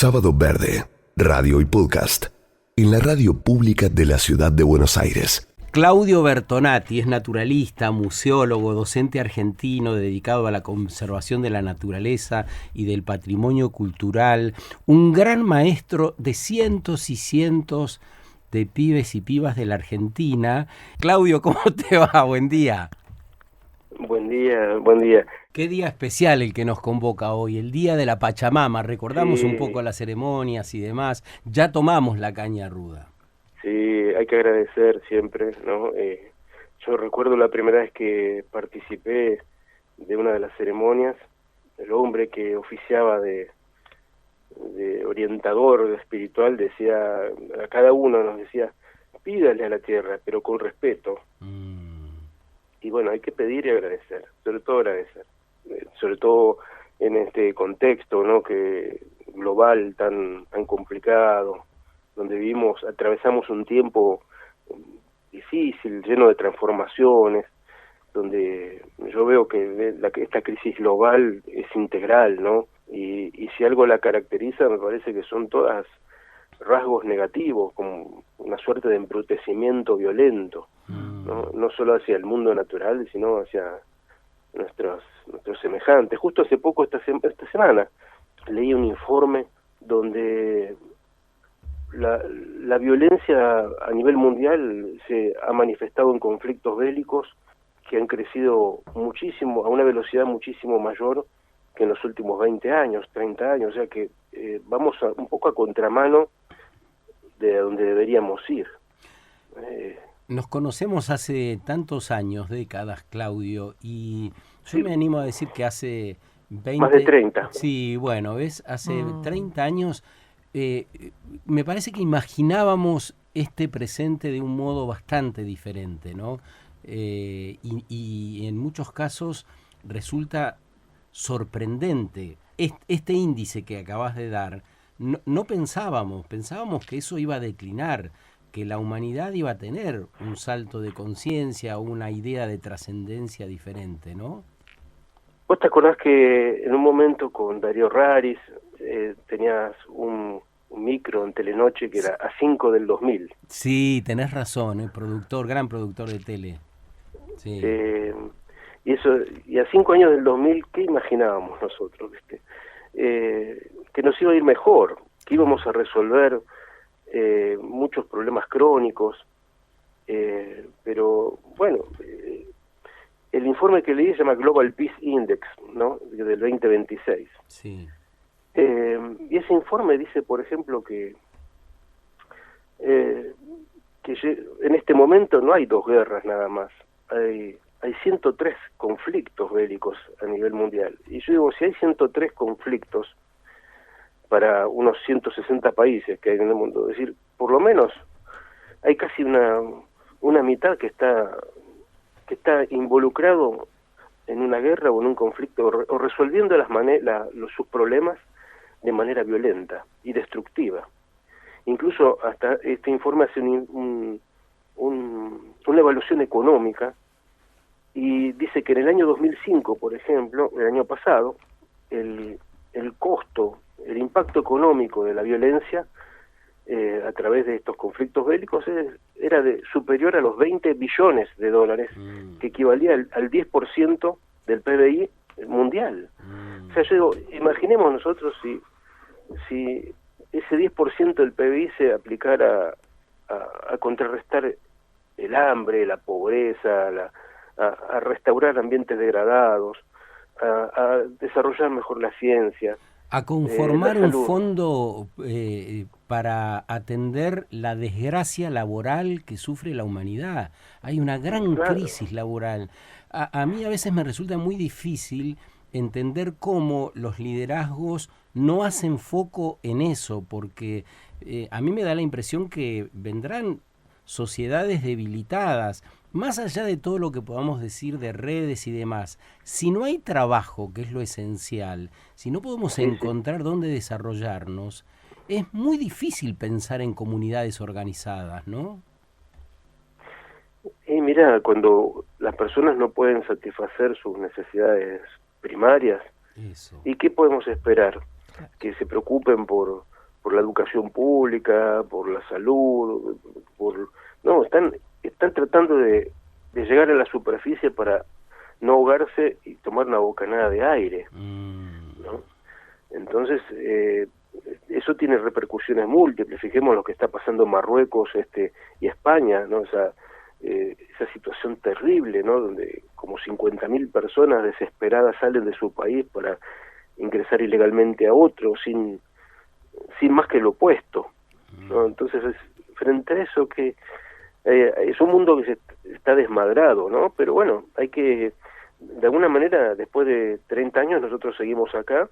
Sábado Verde, radio y podcast, en la radio pública de la ciudad de Buenos Aires. Claudio Bertonati es naturalista, museólogo, docente argentino dedicado a la conservación de la naturaleza y del patrimonio cultural, un gran maestro de cientos y cientos de pibes y pibas de la Argentina. Claudio, ¿cómo te va? Buen día. Buen día, buen día. Qué día especial el que nos convoca hoy, el Día de la Pachamama. Recordamos un poco las ceremonias y demás. Ya tomamos la caña ruda. Sí, hay que agradecer siempre, ¿no? Yo recuerdo la primera vez que participé de una de las ceremonias, el hombre que oficiaba de orientador espiritual decía, a cada uno nos decía, pídale a la tierra, pero con respeto. Y bueno, hay que pedir y agradecer, sobre todo agradecer, sobre todo en este contexto, ¿no? Que global tan complicado, donde vivimos, atravesamos un tiempo difícil, lleno de transformaciones, donde yo veo que esta crisis global es integral, ¿no? Y si algo la caracteriza, me parece que son todas rasgos negativos, como una suerte de embrutecimiento violento, ¿no? No solo hacia el mundo natural, sino hacia nuestros semejantes. Justo hace poco, esta semana, leí un informe donde la violencia a nivel mundial se ha manifestado en conflictos bélicos que han crecido muchísimo, a una velocidad muchísimo mayor que en los últimos 20 años, 30 años, o sea que vamos un poco a contramano de donde deberíamos ir. Nos conocemos hace tantos años, décadas, Claudio, y yo me animo a decir que hace 20... Más de 30. Sí, bueno, ¿ves? Hace 30 años me parece que imaginábamos este presente de un modo bastante diferente, ¿no? Y en muchos casos resulta sorprendente este índice que acabas de dar. No pensábamos que eso iba a declinar, que la humanidad iba a tener un salto de conciencia, una idea de trascendencia diferente, ¿no? ¿Vos te acordás que en un momento con Darío Raris tenías un micro en Telenoche que era A5 del 2000? Sí, tenés razón, gran productor de tele. Sí. Y a 5 años del 2000, ¿qué imaginábamos nosotros? ¿Viste? Que nos iba a ir mejor, que íbamos a resolver muchos problemas crónicos, pero bueno, el informe que leí se llama Global Peace Index, ¿no? Del 2026. Sí. Y ese informe dice, por ejemplo, que en este momento no hay 2 guerras nada más, hay 103 conflictos bélicos a nivel mundial. Y yo digo, si hay 103 conflictos para unos 160 países que hay en el mundo, es decir, por lo menos hay casi una mitad que está involucrado en una guerra o en un conflicto, o resolviendo sus problemas de manera violenta y destructiva. Incluso hasta este informe hace una evaluación económica y dice que en el año 2005, por ejemplo, el año pasado, el costo, el impacto económico de la violencia a través de estos conflictos bélicos era superior a los 20 billones de dólares, que equivalía al 10% del PBI mundial. O sea, yo digo, imaginemos nosotros si ese 10% del PBI se aplicara a contrarrestar el hambre, la pobreza, a restaurar ambientes degradados, a desarrollar mejor la ciencia, a conformar un fondo para atender la desgracia laboral que sufre la humanidad. Hay una gran crisis laboral. A mí a veces me resulta muy difícil entender cómo los liderazgos no hacen foco en eso, porque a mí me da la impresión que vendrán sociedades debilitadas, más allá de todo lo que podamos decir de redes y demás. Si no hay trabajo, que es lo esencial, si no podemos encontrar dónde desarrollarnos, es muy difícil pensar en comunidades organizadas, ¿no? Y mira, cuando las personas no pueden satisfacer sus necesidades primarias, ¿y qué podemos esperar? que se preocupen por la educación pública, por la salud, no, están tratando de llegar a la superficie para no ahogarse y tomar una bocanada de aire, ¿no? Entonces, eso tiene repercusiones múltiples. Fijemos lo que está pasando en Marruecos y España, ¿no? Esa situación terrible, ¿no? Donde como 50.000 personas desesperadas salen de su país para ingresar ilegalmente a otro, sin más que lo opuesto, ¿no? Entonces, frente a eso, que es un mundo que se está desmadrado, ¿no? Pero bueno, hay que, de alguna manera, después de 30 años, nosotros seguimos acá,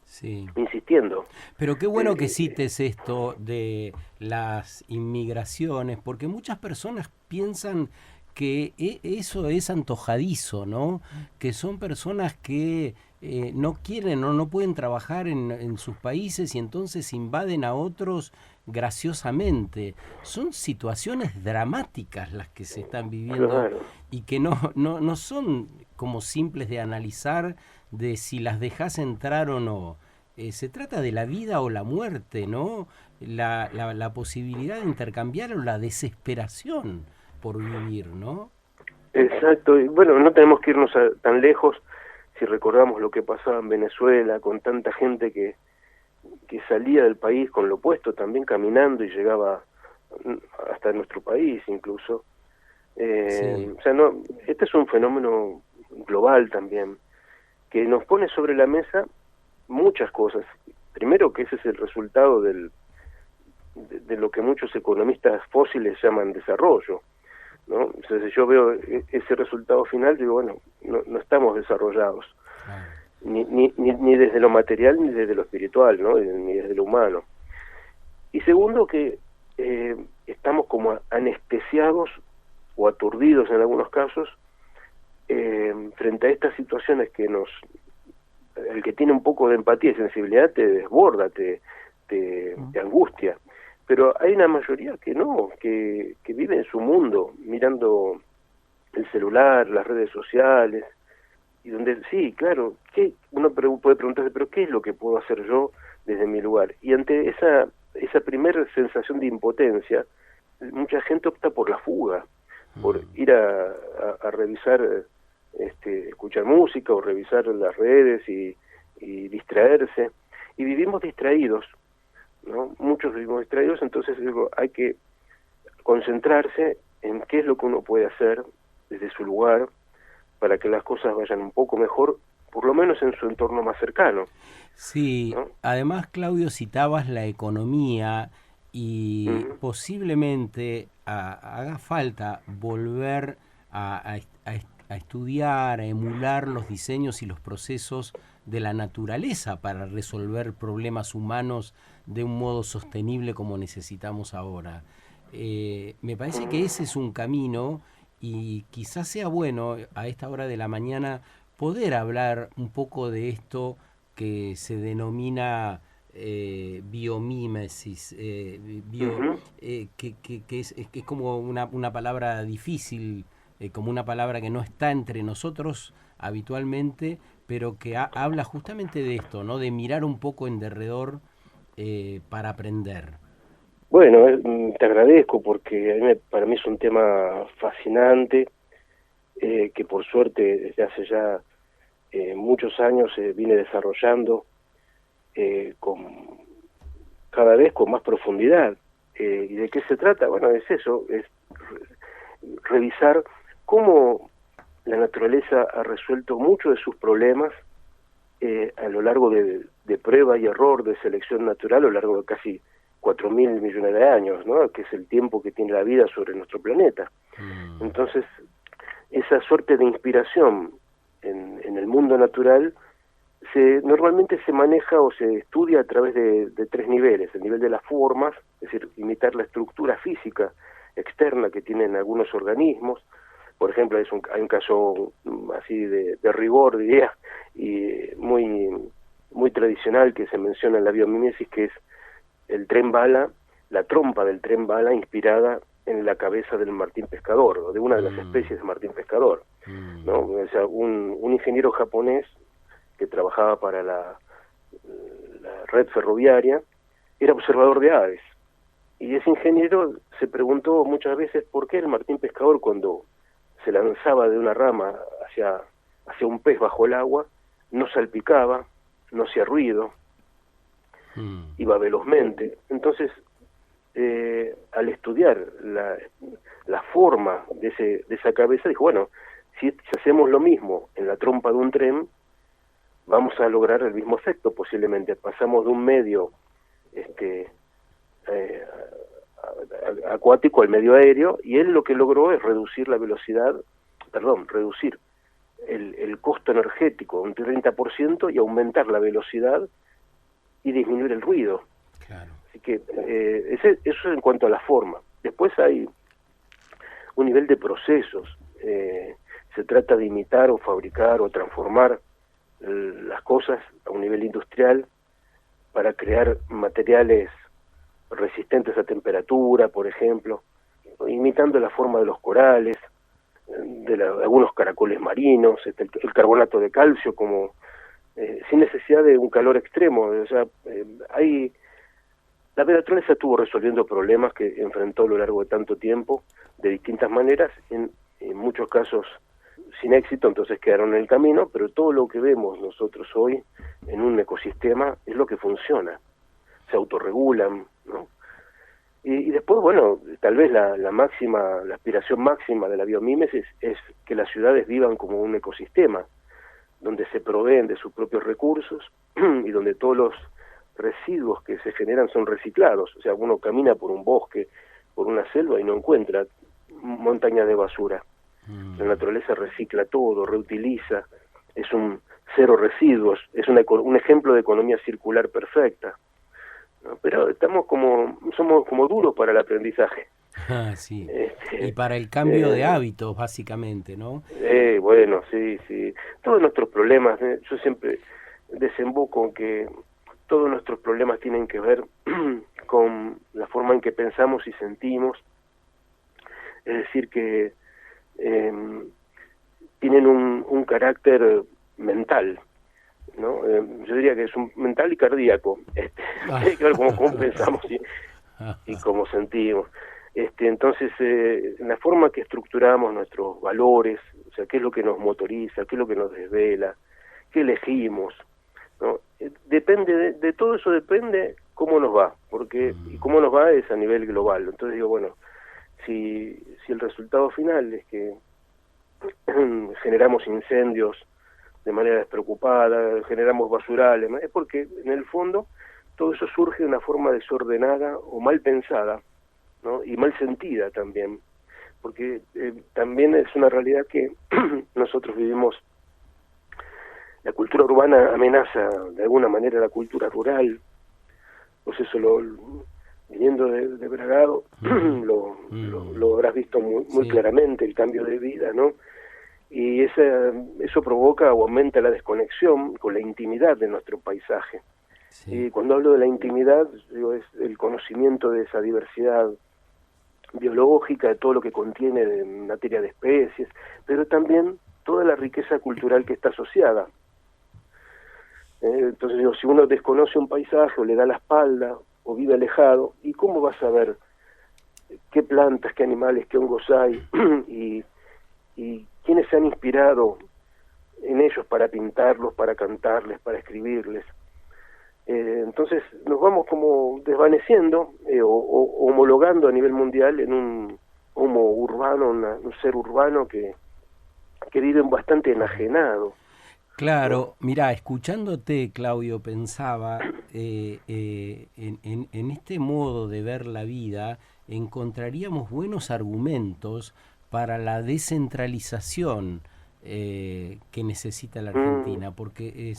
sí, insistiendo. Pero qué bueno que cites esto de las inmigraciones, porque muchas personas piensan que eso es antojadizo, ¿no? Que son personas que no quieren o no pueden trabajar en sus países y entonces invaden a otros graciosamente. Son situaciones dramáticas las que se están viviendo, Claro. y que no son como simples de analizar de si las dejas entrar o no. Se trata de la vida o la muerte, ¿no? La posibilidad de intercambiar o la desesperación por vivir, ¿no? Exacto, y bueno, no tenemos que irnos tan lejos si recordamos lo que pasaba en Venezuela, con tanta gente que salía del país con lo opuesto, también caminando, y llegaba hasta nuestro país incluso. Sí. O sea, no, este es un fenómeno global también, que nos pone sobre la mesa muchas cosas. Primero, que ese es el resultado de lo que muchos economistas fósiles llaman desarrollo, ¿no? Entonces, si yo veo ese resultado final, digo, bueno, no estamos desarrollados, Claro. ni desde lo material ni desde lo espiritual, ¿no? Ni desde lo humano. Y segundo, que estamos como anestesiados o aturdidos en algunos casos frente a estas situaciones que el que tiene un poco de empatía y sensibilidad te desborda, te angustia. Pero hay una mayoría que no, que vive en su mundo, mirando el celular, las redes sociales, y donde sí, claro, uno puede preguntarse, pero ¿qué es lo que puedo hacer yo desde mi lugar? Y ante esa primera sensación de impotencia, mucha gente opta por la fuga, por ir a revisar, escuchar música o revisar las redes y distraerse. Y vivimos distraídos, ¿no? Muchos vivimos distraídos, entonces digo, hay que concentrarse en qué es lo que uno puede hacer desde su lugar para que las cosas vayan un poco mejor, por lo menos en su entorno más cercano. Sí, ¿No? además, Claudio, citabas la economía y posiblemente haga falta volver a estudiar, a emular los diseños y los procesos de la naturaleza para resolver problemas humanos de un modo sostenible como necesitamos ahora. Me parece que ese es un camino, y quizás sea bueno a esta hora de la mañana poder hablar un poco de esto que se denomina biomímesis, que es como una palabra difícil, como una palabra que no está entre nosotros habitualmente, pero que habla justamente de esto, ¿no? De mirar un poco en derredor para aprender. Bueno, te agradezco, porque para mí es un tema fascinante, que por suerte desde hace ya muchos años vine desarrollando cada vez con más profundidad. ¿Y de qué se trata? Bueno, es eso, es revisar cómo la naturaleza ha resuelto muchos de sus problemas a lo largo de prueba y error, de selección natural, a lo largo de casi 4.000 millones de años, ¿no? Que es el tiempo que tiene la vida sobre nuestro planeta. Entonces, esa suerte de inspiración en el mundo natural normalmente se maneja o se estudia a través de tres niveles: el nivel de las formas, es decir, imitar la estructura física externa que tienen algunos organismos. Por ejemplo, hay un caso así de rigor, diría, y muy tradicional, que se menciona en la biomímesis, que es el tren bala, la trompa del tren bala inspirada en la cabeza del martín pescador, o de una de las especies de martín pescador, ¿no? O sea, un ingeniero japonés que trabajaba para la red ferroviaria, era observador de aves. Y ese ingeniero se preguntó muchas veces por qué el martín pescador, cuando se lanzaba de una rama hacia un pez bajo el agua, no salpicaba, no hacía ruido, iba velozmente. Entonces, al estudiar la forma de esa cabeza, dijo, bueno, si hacemos lo mismo en la trompa de un tren, vamos a lograr el mismo efecto posiblemente. Pasamos de un medio acuático al medio aéreo, y él lo que logró es reducir el costo energético un 30% y aumentar la velocidad y disminuir el ruido. Claro. Así que eso es en cuanto a la forma. Después hay un nivel de procesos. Se trata de imitar o fabricar o transformar las cosas a un nivel industrial para crear materiales resistentes a temperatura, por ejemplo, imitando la forma de los corales, de algunos caracoles marinos, el carbonato de calcio, como sin necesidad de un calor extremo. O sea, la naturaleza estuvo resolviendo problemas que enfrentó a lo largo de tanto tiempo de distintas maneras, en muchos casos sin éxito, entonces quedaron en el camino, pero todo lo que vemos nosotros hoy en un ecosistema es lo que funciona, se autorregulan, ¿no? Y después, bueno, tal vez la aspiración máxima de la biomímesis es que las ciudades vivan como un ecosistema, donde se proveen de sus propios recursos y donde todos los residuos que se generan son reciclados. O sea, uno camina por un bosque, por una selva y no encuentra montañas de basura. La naturaleza recicla todo, reutiliza, es un cero residuos, es un ejemplo de economía circular perfecta. ¿No? Pero somos como duros para el aprendizaje. Sí. Y para el cambio de hábitos, básicamente, ¿no? Bueno, sí. Todos nuestros problemas, yo siempre desemboco en que todos nuestros problemas tienen que ver con la forma en que pensamos y sentimos. Es decir, que tienen un carácter mental, ¿no? Yo diría que es un mental y cardíaco. Tiene que ver cómo pensamos y cómo sentimos. Entonces, en la forma que estructuramos nuestros valores, o sea, qué es lo que nos motoriza, qué es lo que nos desvela, qué elegimos, ¿no? Depende de todo eso, depende cómo nos va, y cómo nos va es a nivel global. Entonces digo, bueno, si el resultado final es que generamos incendios de manera despreocupada, generamos basurales, es porque en el fondo todo eso surge de una forma desordenada o mal pensada, ¿no? Y mal sentida también, porque también es una realidad que nosotros vivimos. La cultura urbana amenaza de alguna manera la cultura rural, pues eso viniendo de Bragado, lo habrás visto muy claramente, el cambio de vida, ¿no? Y eso provoca o aumenta la desconexión con la intimidad de nuestro paisaje. Sí. Y cuando hablo de la intimidad, digo, es el conocimiento de esa diversidad biológica, de todo lo que contiene en materia de especies, pero también toda la riqueza cultural que está asociada. Entonces digo, si uno desconoce un paisaje o le da la espalda o vive alejado, ¿y cómo va a saber qué plantas, qué animales, qué hongos hay y quiénes se han inspirado en ellos para pintarlos, para cantarles, para escribirles? Entonces nos vamos como desvaneciendo o homologando a nivel mundial en un homo urbano, un ser urbano que vive bastante enajenado. Claro, mira, escuchándote, Claudio, pensaba en este modo de ver la vida encontraríamos buenos argumentos para la descentralización que necesita la Argentina, porque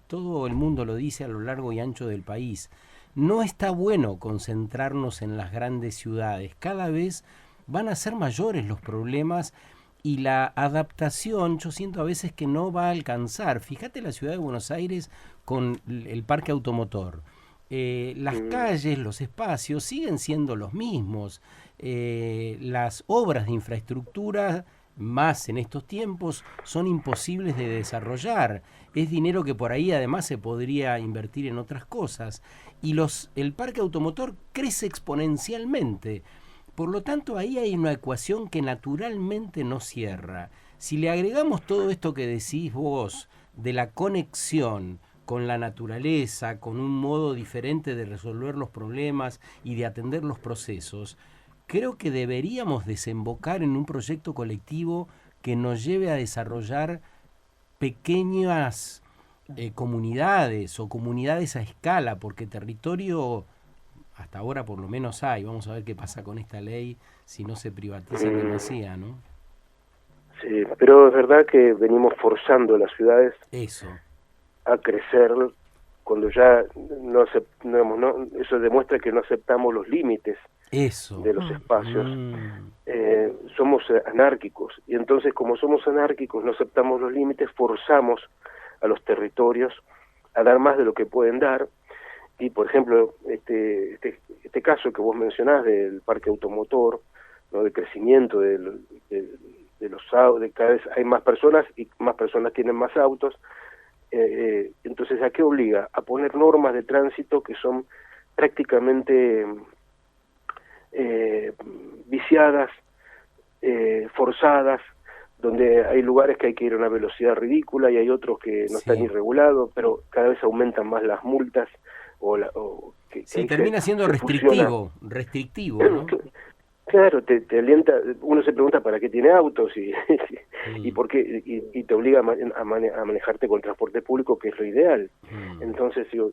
todo el mundo lo dice a lo largo y ancho del país. No está bueno concentrarnos en las grandes ciudades, cada vez van a ser mayores los problemas y la adaptación yo siento a veces que no va a alcanzar. Fíjate la ciudad de Buenos Aires con el parque automotor. Las calles, los espacios siguen siendo los mismos. Las obras de infraestructura más en estos tiempos, son imposibles de desarrollar. Es dinero que por ahí además se podría invertir en otras cosas. Y el parque automotor crece exponencialmente. Por lo tanto, ahí hay una ecuación que naturalmente no cierra. Si le agregamos todo esto que decís vos, de la conexión con la naturaleza, con un modo diferente de resolver los problemas y de atender los procesos, creo que deberíamos desembocar en un proyecto colectivo que nos lleve a desarrollar pequeñas comunidades o comunidades a escala, porque territorio hasta ahora por lo menos hay. Vamos a ver qué pasa con esta ley si no se privatiza en demasía, ¿no? Sí, pero es verdad que venimos forzando las ciudades a crecer cuando ya eso demuestra que no aceptamos los límites de los espacios. Somos anárquicos, y entonces como somos anárquicos, no aceptamos los límites, forzamos a los territorios a dar más de lo que pueden dar. Y por ejemplo, este caso que vos mencionás del parque automotor, ¿no?, de crecimiento de los autos, de cada vez hay más personas y más personas tienen más autos. Entonces, ¿a qué obliga? A poner normas de tránsito que son prácticamente viciadas, forzadas, donde hay lugares que hay que ir a una velocidad ridícula y hay otros que no están ni regulados, pero cada vez aumentan más las multas. Termina siendo restrictivo, ¿no? Claro, te alienta, uno se pregunta para qué tiene autos y por qué, y te obliga a manejarte con transporte público, que es lo ideal. Entonces, digo,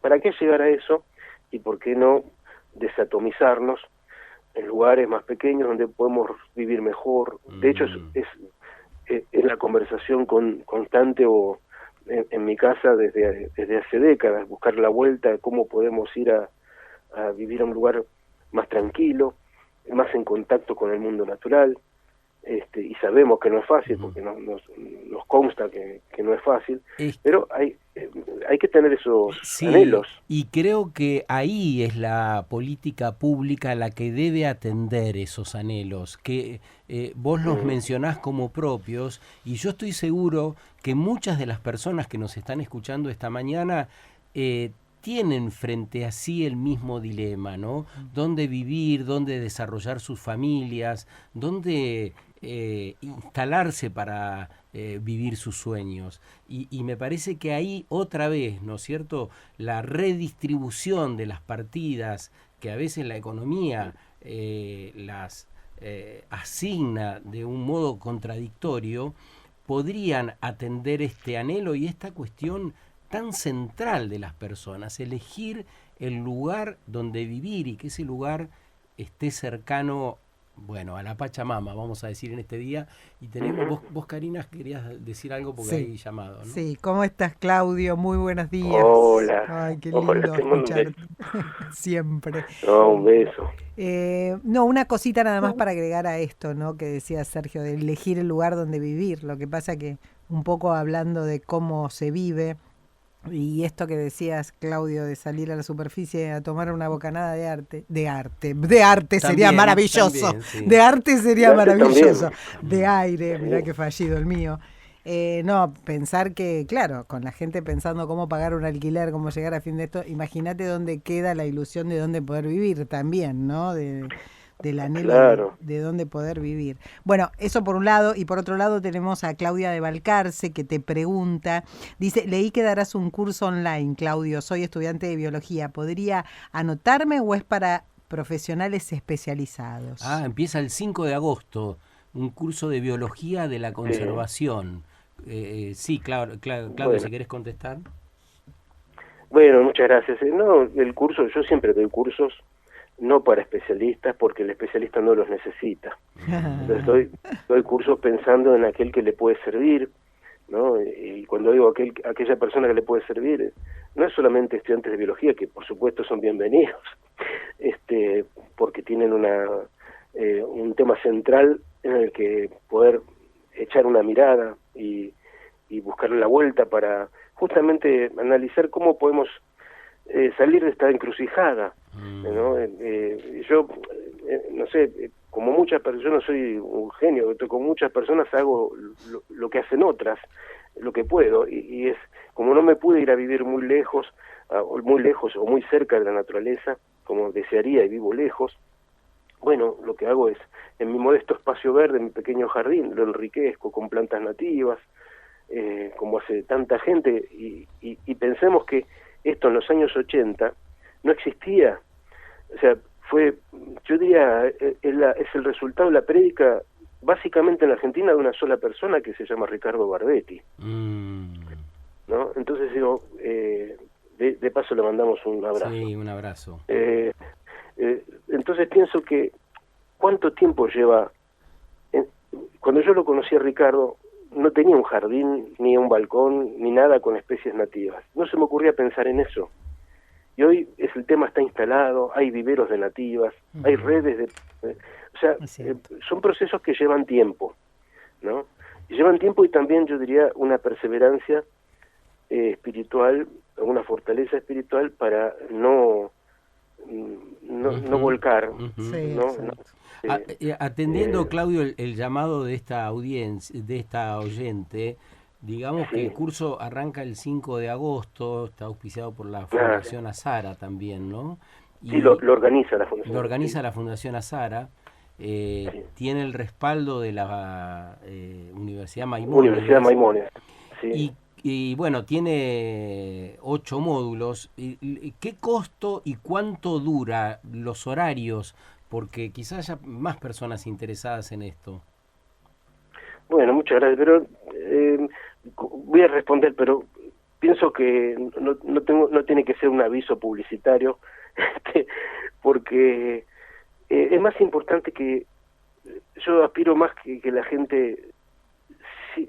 ¿para qué llegar a eso? Y por qué no desatomizarnos en lugares más pequeños donde podemos vivir mejor. De hecho, es la conversación constante en mi casa desde hace décadas, buscar la vuelta de cómo podemos ir a vivir a un lugar más tranquilo, más en contacto con el mundo natural, y sabemos que no es fácil, porque nos consta que no es fácil, pero hay que tener esos anhelos. Y creo que ahí es la política pública la que debe atender esos anhelos, que vos los mencionás como propios, y yo estoy seguro que muchas de las personas que nos están escuchando esta mañana tienen frente a sí el mismo dilema, ¿no? ¿Dónde vivir? ¿Dónde desarrollar sus familias? ¿Dónde instalarse para vivir sus sueños? Y me parece que ahí otra vez, ¿no es cierto?, la redistribución de las partidas que a veces la economía las asigna de un modo contradictorio, podrían atender este anhelo y esta cuestión tan central de las personas, elegir el lugar donde vivir y que ese lugar esté cercano, bueno, a la Pachamama, vamos a decir en este día. Y tenemos, vos Karina, querías decir algo porque hay llamado, ¿no? Sí, ¿cómo estás, Claudio? Muy buenos días. Hola. Ay, qué lindo escucharte. Siempre. No, un beso. No, una cosita nada más para agregar a esto, ¿no?, que decía Sergio, de elegir el lugar donde vivir. Lo que pasa que un poco hablando de cómo se vive, y esto que decías, Claudio, de salir a la superficie a tomar una bocanada de arte también, sería maravilloso, también, sí. De arte sería maravilloso, de aire, mirá qué fallido el mío. No, pensar que, claro, con la gente pensando cómo pagar un alquiler, cómo llegar a fin de esto, imagínate dónde queda la ilusión de dónde poder vivir también, ¿no? Del anhelo de dónde poder vivir. Bueno, eso por un lado, y por otro lado tenemos a Claudia de Balcarce, que te pregunta, dice, leí que darás un curso online, Claudio, soy estudiante de biología, ¿podría anotarme o es para profesionales especializados? Empieza el 5 de agosto, un curso de biología de la conservación. Sí, Claudio, bueno. Si querés contestar. Bueno, muchas gracias. No, el curso, yo siempre doy cursos, no para especialistas, porque el especialista no los necesita. Entonces doy cursos pensando en aquel que le puede servir, ¿no? Y cuando digo aquella persona que le puede servir, no es solamente estudiantes de biología, que por supuesto son bienvenidos, porque tienen un tema central en el que poder echar una mirada y buscarle la vuelta para justamente analizar cómo podemos salir de esta encrucijada, ¿no? Yo no sé, como muchas personas, yo no soy un genio, con muchas personas hago lo que hacen otras, lo que puedo, y es, como no me pude ir a vivir muy lejos o muy cerca de la naturaleza, como desearía, y vivo lejos, bueno, lo que hago es, en mi modesto espacio verde, en mi pequeño jardín, lo enriquezco con plantas nativas, como hace tanta gente, y pensemos que esto en los años 80 no existía, o sea, yo diría, es el resultado de la prédica, básicamente en la Argentina, de una sola persona que se llama Ricardo Barbetti, ¿no? Entonces digo, de paso le mandamos un abrazo. Sí, un abrazo. Entonces pienso que, ¿cuánto tiempo lleva? Cuando yo lo conocí a Ricardo, no tenía un jardín, ni un balcón, ni nada con especies nativas. No se me ocurría pensar en eso. Y hoy el tema está instalado, hay viveros de nativas, hay redes de... o sea, son procesos que llevan tiempo, ¿no? Y llevan tiempo, y también, yo diría, una perseverancia espiritual, una fortaleza espiritual para no volcar, Sí, ¿no? Atendiendo, Claudio, el llamado de esta audiencia, de esta oyente, digamos que el curso arranca el 5 de agosto, está auspiciado por la Fundación Azara también, ¿no? Y lo organiza la Fundación. Lo organiza la Fundación Azara, tiene el respaldo de la Universidad Maimónides. Sí. Y bueno, tiene 8 módulos. ¿Qué costo y cuánto dura, los horarios? Porque quizás haya más personas interesadas en esto. Bueno, muchas gracias, pero voy a responder, pero pienso que no tiene que ser un aviso publicitario, porque es más importante que yo aspiro más que la gente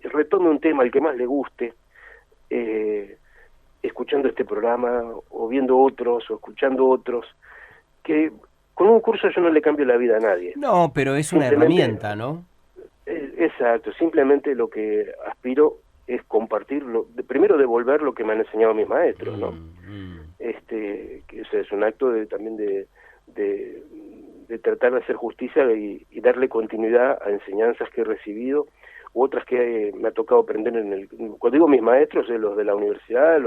retome un tema, el que más le guste, escuchando este programa, o viendo otros, o escuchando otros, que con un curso yo no le cambio la vida a nadie. No, pero es una herramienta, ¿no? Exacto, simplemente lo que aspiro es compartirlo, primero devolver lo que me han enseñado mis maestros, ¿no? Que es un acto también de tratar de hacer justicia y darle continuidad a enseñanzas que he recibido, u otras que me ha tocado aprender cuando digo mis maestros, los de la universidad,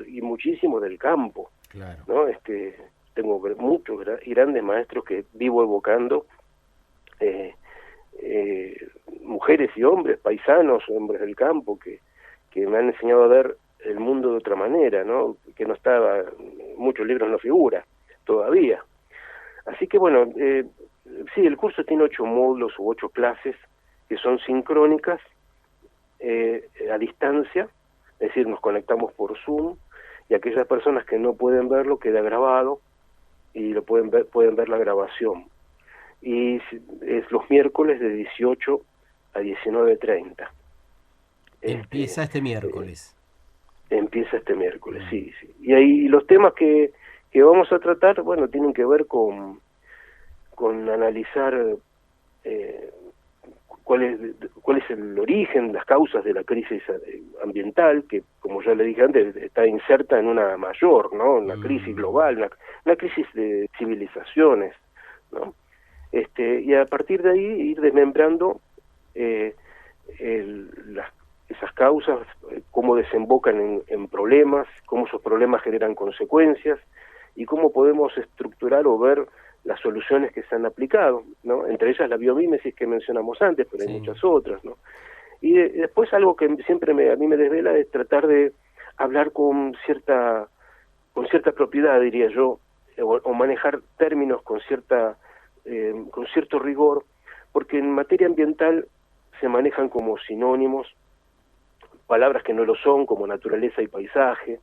y muchísimos del campo, claro, ¿no? Tengo muchos y grandes maestros que vivo evocando, mujeres y hombres, paisanos, hombres del campo, que me han enseñado a ver el mundo de otra manera, ¿no? Que no estaba, muchos libros no figura todavía. Así que bueno, sí, el curso tiene 8 módulos u 8 clases que son sincrónicas, a distancia, es decir, nos conectamos por Zoom, y aquellas personas que no pueden verlo queda grabado y lo pueden ver la grabación. Y es los miércoles de 18 a 19:30. Empieza este miércoles. Empieza este miércoles, sí. Y ahí los temas que vamos a tratar, bueno, tienen que ver con analizar cuál es el origen, las causas de la crisis ambiental, que, como ya le dije antes, está inserta en una mayor, ¿no? Una crisis global, una crisis de civilizaciones, ¿no? Y a partir de ahí ir desmembrando esas causas, cómo desembocan en problemas, cómo esos problemas generan consecuencias, y cómo podemos estructurar o ver las soluciones que se han aplicado, ¿no? Entre ellas la biomímesis que mencionamos antes, pero hay muchas otras, ¿no? Y después algo que siempre a mí me desvela es tratar de hablar con cierta propiedad, diría yo, o manejar términos con cierto rigor, porque en materia ambiental se manejan como sinónimos palabras que no lo son, como naturaleza y paisaje.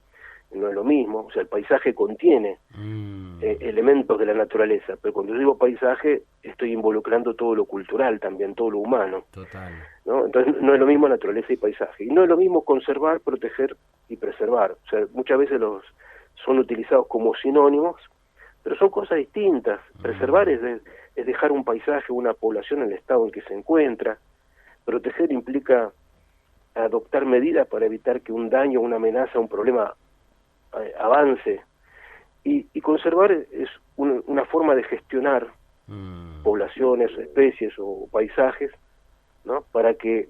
No es lo mismo, o sea, el paisaje contiene elementos de la naturaleza, pero cuando yo digo paisaje estoy involucrando todo lo cultural también, todo lo humano. Total. ¿No? Entonces no es lo mismo naturaleza y paisaje, y no es lo mismo conservar, proteger y preservar. O sea, muchas veces son utilizados como sinónimos, pero son cosas distintas. Preservar es dejar un paisaje, una población en el estado en que se encuentra. Proteger implica adoptar medidas para evitar que un daño, una amenaza, un problema avance, y conservar es una forma de gestionar poblaciones, especies o paisajes, ¿no? Para que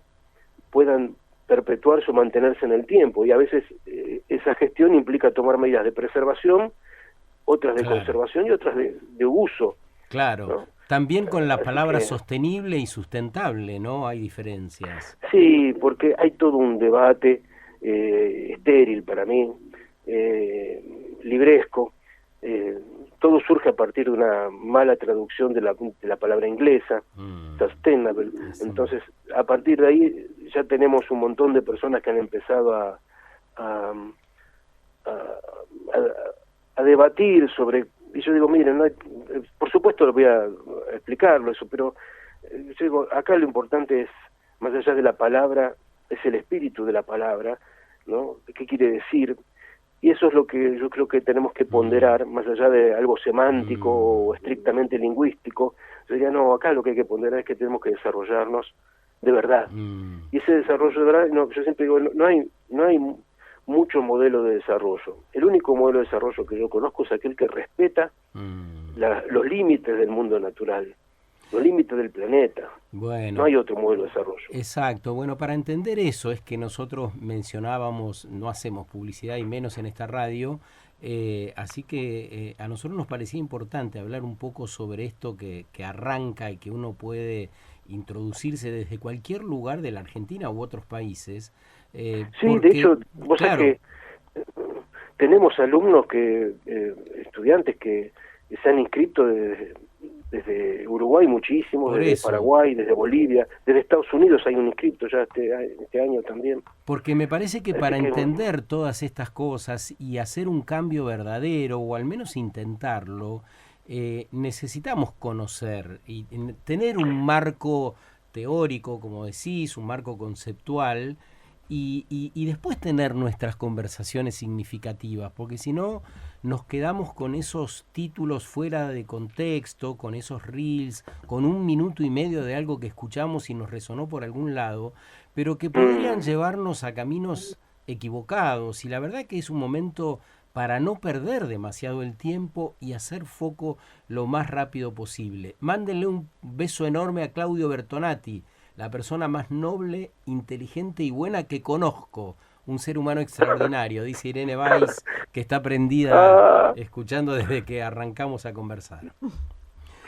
puedan perpetuarse o mantenerse en el tiempo, y a veces esa gestión implica tomar medidas de preservación, otras de conservación y otras de uso. Claro, ¿no? También con la Así palabra que, sostenible y sustentable, ¿no? Hay diferencias. sí, porque hay todo un debate estéril para mí, libresco. Todo surge a partir de una mala traducción de la palabra inglesa, sustainable. Entonces, a partir de ahí ya tenemos un montón de personas que han empezado a debatir sobre, y yo digo, miren, no hay, por supuesto lo voy a explicarlo eso, pero yo digo, acá lo importante es, más allá de la palabra, es el espíritu de la palabra, ¿no? ¿Qué quiere decir? Y eso es lo que yo creo que tenemos que ponderar, más allá de algo semántico o estrictamente lingüístico. Yo diría, no, acá lo que hay que ponderar es que tenemos que desarrollarnos de verdad. Y ese desarrollo de verdad, no, yo siempre digo, no hay mucho modelo de desarrollo. El único modelo de desarrollo que yo conozco es aquel que respeta los límites del mundo natural, los límites del planeta. Bueno, no hay otro modelo de desarrollo. Exacto. Bueno, para entender eso es que nosotros mencionábamos, no hacemos publicidad y menos en esta radio, así que a nosotros nos parecía importante hablar un poco sobre esto que arranca y que uno puede introducirse desde cualquier lugar de la Argentina u otros países. Sí, porque, de hecho, vos sabés que tenemos alumnos estudiantes que se han inscrito desde Uruguay muchísimo, desde Paraguay, desde Bolivia, desde Estados Unidos hay un inscripto ya este año también. Porque me parece que para entender todas estas cosas y hacer un cambio verdadero, o al menos intentarlo, necesitamos conocer y tener un marco teórico, como decís, un marco conceptual, y después tener nuestras conversaciones significativas, porque si no nos quedamos con esos títulos fuera de contexto, con esos reels, con 1 minuto y medio de algo que escuchamos y nos resonó por algún lado, pero que podrían llevarnos a caminos equivocados. Y la verdad que es un momento para no perder demasiado el tiempo y hacer foco lo más rápido posible. Mándenle un beso enorme a Claudio Bertonati, la persona más noble, inteligente y buena que conozco. Un ser humano extraordinario, dice Irene Weiss, que está prendida escuchando desde que arrancamos a conversar.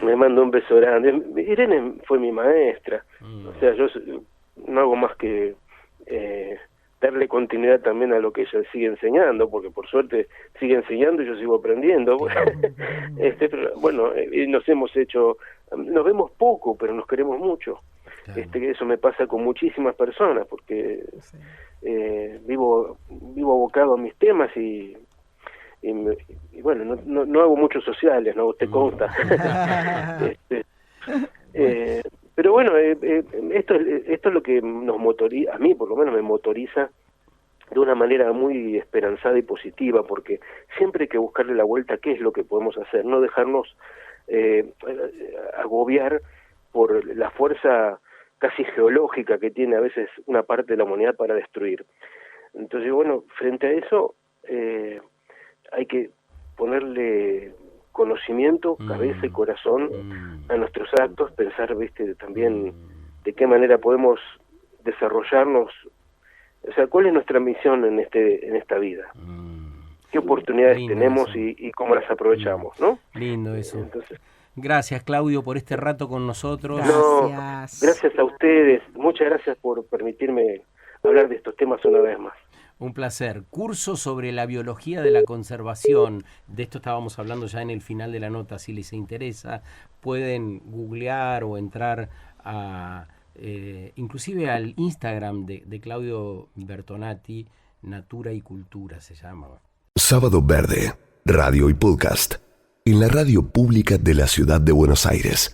Me mando un beso grande. Irene fue mi maestra. O sea, yo no hago más que darle continuidad también a lo que ella sigue enseñando, porque por suerte sigue enseñando y yo sigo aprendiendo. Pero, bueno, nos vemos poco, pero nos queremos mucho. Claro. Eso me pasa con muchísimas personas, porque vivo abocado a mis temas y bueno, no hago muchos sociales, ¿no? Usted consta. Pero bueno, esto es lo que nos motoriza, a mí por lo menos me motoriza de una manera muy esperanzada y positiva, porque siempre hay que buscarle la vuelta a qué es lo que podemos hacer, no dejarnos agobiar por la fuerza casi geológica que tiene a veces una parte de la humanidad para destruir. Entonces, bueno, frente a eso hay que ponerle conocimiento, cabeza y corazón a nuestros actos, pensar, también de qué manera podemos desarrollarnos, o sea, cuál es nuestra misión en esta vida, qué oportunidades tenemos y cómo las aprovechamos, ¿no? Lindo eso. Entonces, gracias, Claudio, por este rato con nosotros. Gracias a ustedes, muchas gracias por permitirme hablar de estos temas una vez más. Un placer. Curso sobre la biología de la conservación. De esto estábamos hablando ya en el final de la nota. Si les interesa, pueden googlear o entrar a inclusive al Instagram de Claudio Bertonati, Natura y Cultura se llama. Sábado Verde, radio y podcast. En la radio pública de la ciudad de Buenos Aires.